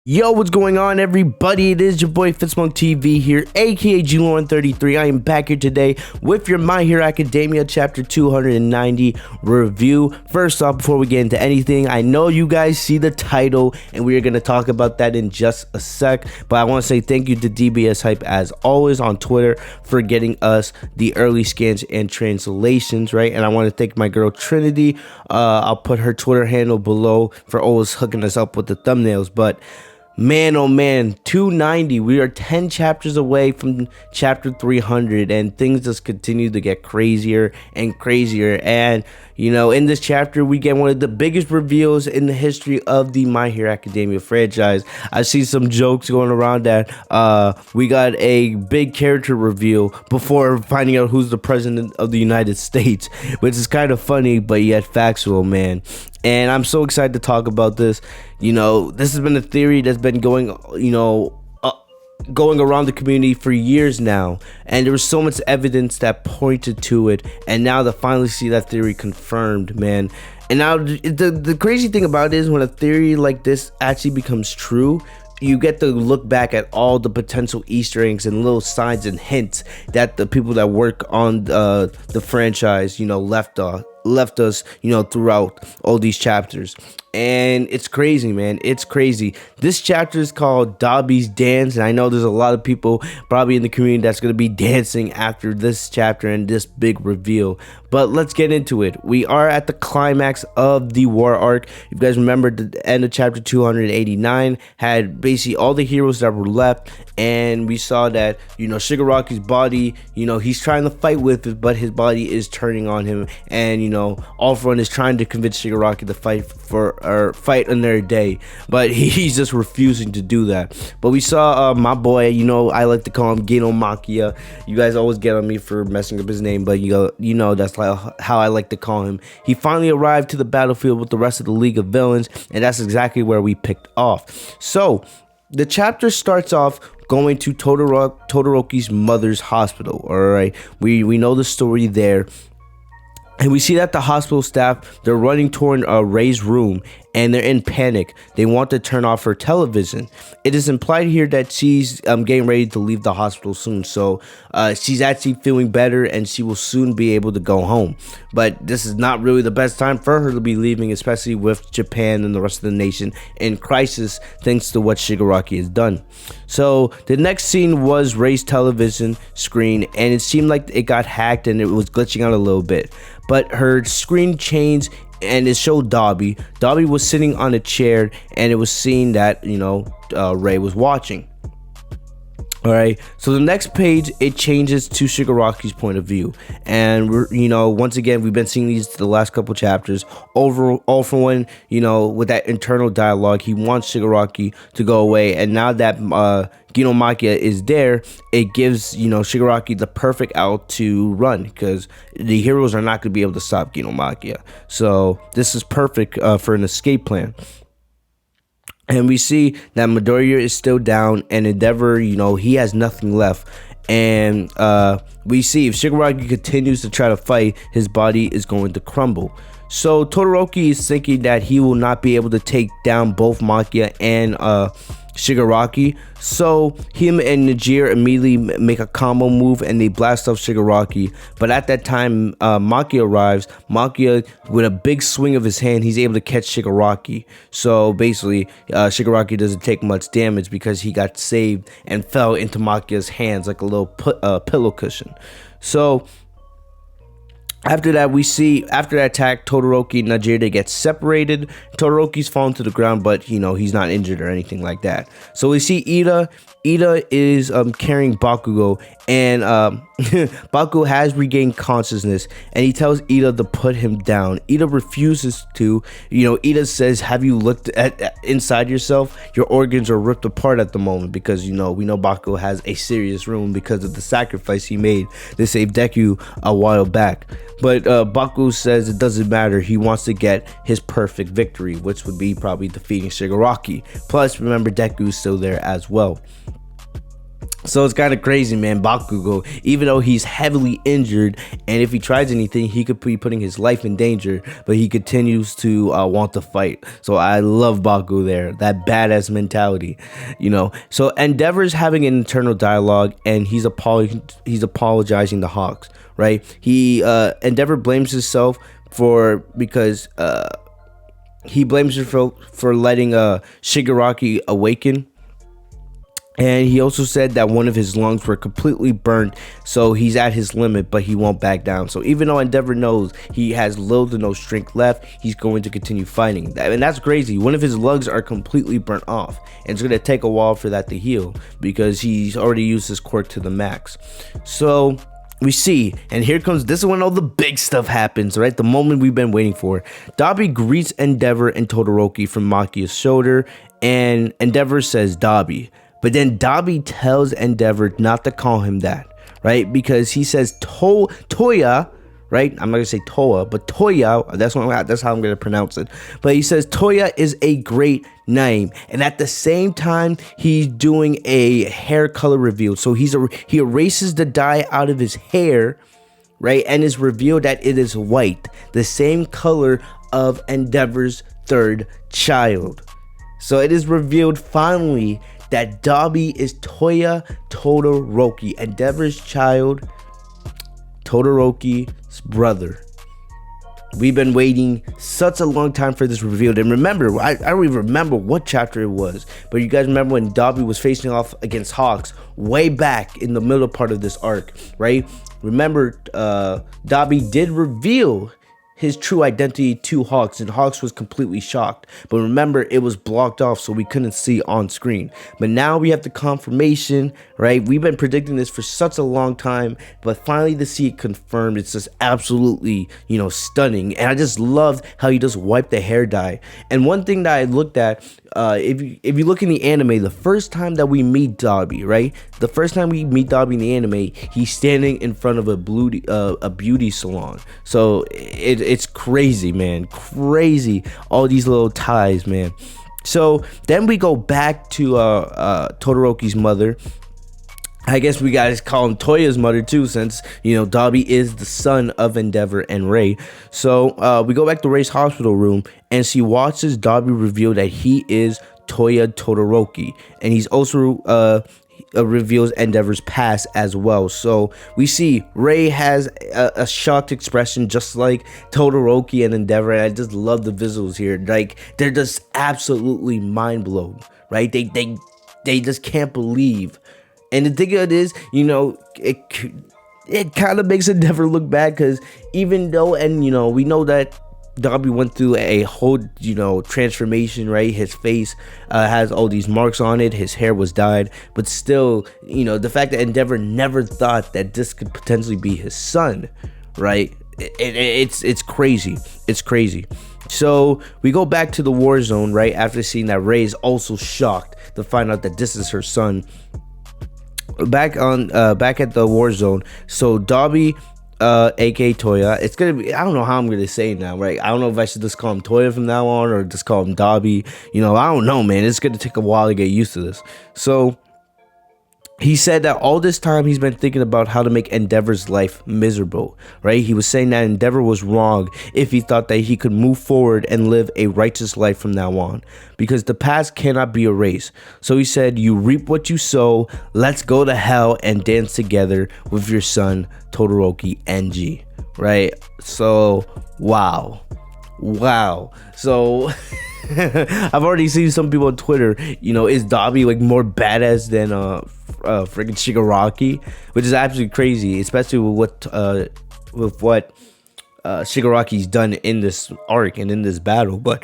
Yo, what's going on, everybody? It is your boy Fitzmonk TV here, aka G-Lorn33. I am back here today with your My Hero Academia Chapter 290 review. First off, before we get into anything, I know you guys see the title, and we are going to talk about that in just a sec. But I want to say thank you to DBS Hype, as always, on Twitter for getting us the early scans and translations, right? And I want to thank my girl Trinity. I'll put her Twitter handle below for always hooking us up with the thumbnails. But man, oh man, 290. We are 10 chapters away from chapter 300, and things just continue to get crazier and crazier. And you know, in this chapter, we get one of the biggest reveals in the history of the My Hero Academia franchise. I see some jokes going around that we got a big character reveal before finding out who's the president of the United States, which is kind of funny, but yet factual, man. And I'm so excited to talk about this. You know, this has been a theory that's been going, going around the community for years now, and there was so much evidence that pointed to it, and now to finally see that theory confirmed, man. And now the crazy thing about it is, when a theory like this actually becomes true, you get to look back at all the potential Easter eggs and little signs and hints that the people that work on the franchise, left us, throughout all these chapters. And it's crazy, man. It's crazy. This chapter is called Dabi's Dance, and I know there's a lot of people probably in the community that's going to be dancing after this chapter and this big reveal. But let's get into it. We are at the climax of the war arc. If you guys remember, the end of chapter 289 had basically all the heroes that were left, and we saw that, Shigaraki's body, he's trying to fight with it, but his body is turning on him, and, All For One is trying to convince Shigaraki to fight another day, but he's just refusing to do that. But we saw my boy, I like to call him Gino Makia. You guys always get on me for messing up his name, but that's like how I like to call him. He finally arrived to the battlefield with the rest of the League of Villains, and that's exactly where we picked off. So the chapter starts off going to Todoroki's mother's hospital. All right, we know the story there. And we see that the hospital staff, they're running toward Ray's room, and they're in panic. They want to turn off her television. It is implied here that she's getting ready to leave the hospital soon. So she's actually feeling better, and she will soon be able to go home. But this is not really the best time for her to be leaving, especially with Japan and the rest of the nation in crisis, thanks to what Shigaraki has done. So the next scene was Ray's television screen, and it seemed like it got hacked and it was glitching out a little bit. But her screen changed, and it showed Dabi. Dabi was sitting on a chair, and it was seen that, Ray was watching. All right, so the next page, it changes to Shigaraki's point of view, and once again, we've been seeing these the last couple chapters. All For One, with that internal dialogue, he wants Shigaraki to go away, and now that Gino Makia is there, it gives Shigaraki the perfect out to run, because the heroes are not going to be able to stop Gino Makia. So this is perfect for an escape plan. And we see that Midoriya is still down, and Endeavor, he has nothing left. And we see if Shigaraki continues to try to fight, his body is going to crumble. So Todoroki is thinking that he will not be able to take down both Makia and Shigaraki. So him and Najir immediately make a combo move, and they blast off Shigaraki. But at that time, Makia arrives. Makia, with a big swing of his hand, he's able to catch Shigaraki. So basically, Shigaraki doesn't take much damage because he got saved and fell into Makia's hands like a little pillow cushion. So after that, we see, after that attack, Todoroki and Najir, they get separated. Todoroki's fallen to the ground, but, he's not injured or anything like that. So we see Ida. Ida is carrying Bakugo, and Bakugo has regained consciousness, and he tells Ida to put him down. Ida refuses to. Ida says, have you looked at inside yourself? Your organs are ripped apart at the moment, because, we know Bakugo has a serious wound because of the sacrifice he made to save Deku a while back. But Bakugo says it doesn't matter. He wants to get his perfect victory, which would be probably defeating Shigaraki. Plus, remember, Deku's still there as well. So it's kind of crazy, man. Bakugo, even though he's heavily injured, and if he tries anything, he could be putting his life in danger, but he continues to want to fight. So I love Bakugo there, that badass mentality, you know. So Endeavor's having an internal dialogue, and he's apologizing to Hawks, right? Endeavor blames himself because he blames her for letting Shigaraki awaken. And he also said that one of his lungs were completely burnt, so he's at his limit, but he won't back down. So even though Endeavor knows he has little to no strength left, he's going to continue fighting. And that's crazy. One of his lungs are completely burnt off, and it's going to take a while for that to heal because he's already used his quirk to the max. So we see, and here comes, this is when all the big stuff happens, right? The moment we've been waiting for. Dabi greets Endeavor and Todoroki from Makia's shoulder, and Endeavor says Dabi. But then Dabi tells Endeavor not to call him that, right? Because he says Touya, right? I'm not going to say Toa, but Touya, that's how I'm going to pronounce it. But he says Touya is a great name. And at the same time, he's doing a hair color reveal. So he erases the dye out of his hair, right? And it's revealed that it is white, the same color of Endeavor's third child. So it is revealed finally that Dabi is Touya Todoroki, Endeavor's child, Todoroki's brother. We've been waiting such a long time for this reveal. And remember, I don't even remember what chapter it was, but you guys remember when Dabi was facing off against Hawks way back in the middle part of this arc, right? Remember, Dabi did reveal his true identity to Hawks, and Hawks was completely shocked. But remember, it was blocked off, so we couldn't see on screen. But now we have the confirmation, right? We've been predicting this for such a long time, but finally to see it confirmed, it's just absolutely, stunning. And I just loved how he just wiped the hair dye. And one thing that I looked at, if you look in the anime, the first time that we meet Dabi, right? The first time we meet Dabi in the anime, he's standing in front of a beauty salon. So it's crazy, man. Crazy. All these little ties, man. So then we go back to Todoroki's mother. I guess we gotta call him Toya's mother too, since Dabi is the son of Endeavor and Rei. So we go back to Rei's hospital room, and she watches Dabi reveal that he is Touya Todoroki, and he's also reveals Endeavor's past as well. So we see Rei has a shocked expression just like Todoroki and Endeavor, and I just love the visuals here. Like, they're just absolutely mind blown, right? They just can't believe. And the thing of it is, it kind of makes Endeavor look bad, because even though, and we know that Dabi went through a whole, transformation, right? His face has all these marks on it. His hair was dyed. But still, the fact that Endeavor never thought that this could potentially be his son, right? It's crazy. It's crazy. So we go back to the war zone, right? After seeing that Rei is also shocked to find out that this is her son. Back at the war zone. So Dabi, aka Touya, it's gonna be, I don't know how I'm gonna say it now, right? I don't know if I should just call him Touya from now on, or just call him Dabi. I don't know, man. It's gonna take a while to get used to this. So he said that all this time he's been thinking about how to make Endeavor's life miserable, right? He was saying that Endeavor was wrong if he thought that he could move forward and live a righteous life from now on, because the past cannot be erased. So he said, you reap what you sow. Let's go to hell and dance together with your son, Todoroki NG, right? So, wow. So I've already seen some people on Twitter, is Dabi like more badass than freaking Shigaraki, which is absolutely crazy, especially with what Shigaraki's done in this arc and in this battle. But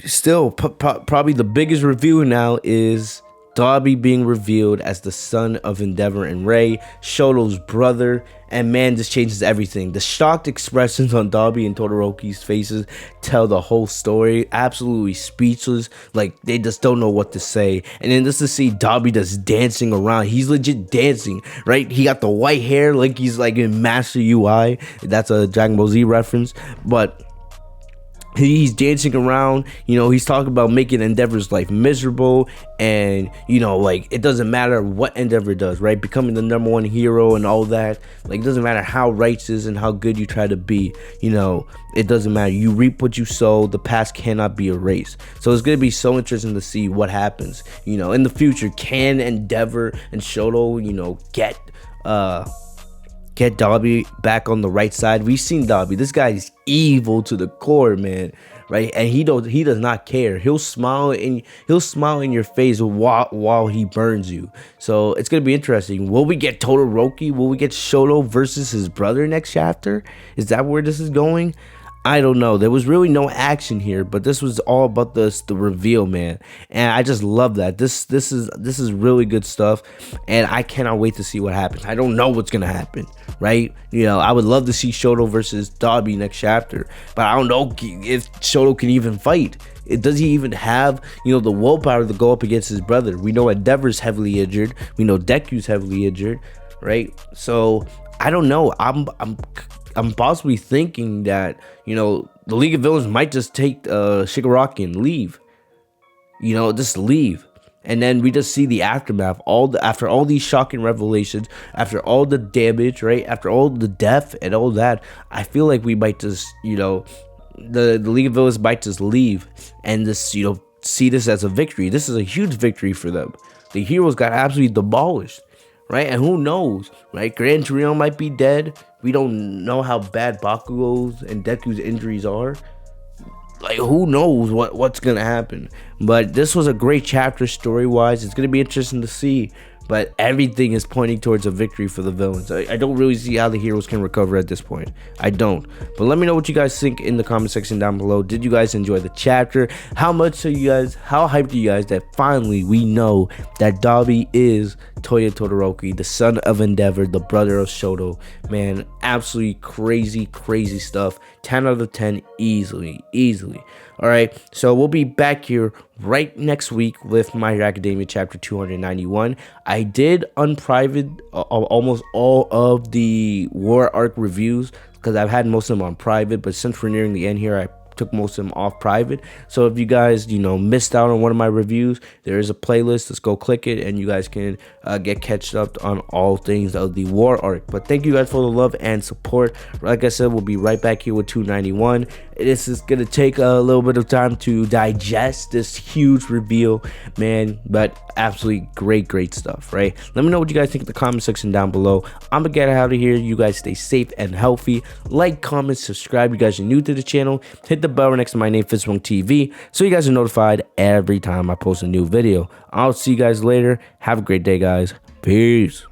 still, probably the biggest reveal now is Dabi being revealed as the son of Endeavor and Rei, Shoto's brother. And man, this changes everything. The shocked expressions on Dabi and Todoroki's faces tell the whole story. Absolutely speechless. Like, they just don't know what to say. And then just to see Dabi just dancing around. He's legit dancing, right? He got the white hair like he's like in Master UI. That's a Dragon Ball Z reference. But he's dancing around, you know, he's talking about making Endeavor's life miserable, and you know, like, it doesn't matter what Endeavor does, right? Becoming the #1 hero and all that, like, it doesn't matter how righteous and how good you try to be, you know, it doesn't matter. You reap what you sow. The past cannot be erased. So it's gonna be so interesting to see what happens, you know, in the future. Can Endeavor and Shoto, you know, get Dabi back on the right side? We've seen Dabi. This guy is evil to the core, man. Right? And he does not care. He'll smile in your face while he burns you. So it's gonna be interesting. Will we get Todoroki? Will we get Shoto versus his brother next chapter? Is that where this is going? I don't know. There was really no action here, but this was all about the reveal, man. And I just love that. This is really good stuff, and I cannot wait to see what happens. I don't know what's gonna happen, right? You know, I would love to see Shoto versus Dabi next chapter, but I don't know if Shoto can even fight. Does he even have, you know, the willpower to go up against his brother? We know Endeavor's heavily injured. We know Deku's heavily injured, right? So I don't know. I'm possibly thinking that, you know, the League of Villains might just take Shigaraki and leave. You know, just leave. And then we just see the aftermath. After all these shocking revelations, after all the damage, right? After all the death and all that, I feel like we might just, you know, the League of Villains might just leave and just, you know, see this as a victory. This is a huge victory for them. The heroes got absolutely demolished. Right? And who knows, right? Gran Torino might be dead. We don't know how bad Bakugo's and Deku's injuries are. Like, who knows what's gonna happen. But this was a great chapter story-wise. It's gonna be interesting to see. But everything is pointing towards a victory for the villains. I don't really see how the heroes can recover at this point. I don't. But let me know what you guys think in the comment section down below. Did you guys enjoy the chapter? How hyped are you guys that finally we know that Dabi is Touya Todoroki, the son of Endeavor, the brother of Shoto? Man, absolutely crazy stuff. 10 out of 10 easily. All right, so we'll be back here right next week with My Hero Academia chapter 291. I did unprivate almost all of the war arc reviews because I've had most of them on private, but since we're nearing the end here, I took most of them off private. So if you guys, you know, missed out on one of my reviews, there is a playlist. Let's go click it and you guys can get catched up on all things of the war arc. But thank you guys for the love and support. Like I said, we'll be right back here with 291. This is gonna take a little bit of time to digest this huge reveal, man, but absolutely great stuff, right? Let me know what you guys think in the comment section down below. I'm gonna get out of here. You guys stay safe and healthy. Like, comment, subscribe. You guys are new to the channel, hit the bell next to my name, Fistmonk TV, so you guys are notified every time I post a new video. I'll see you guys later. Have a great day, guys. Peace.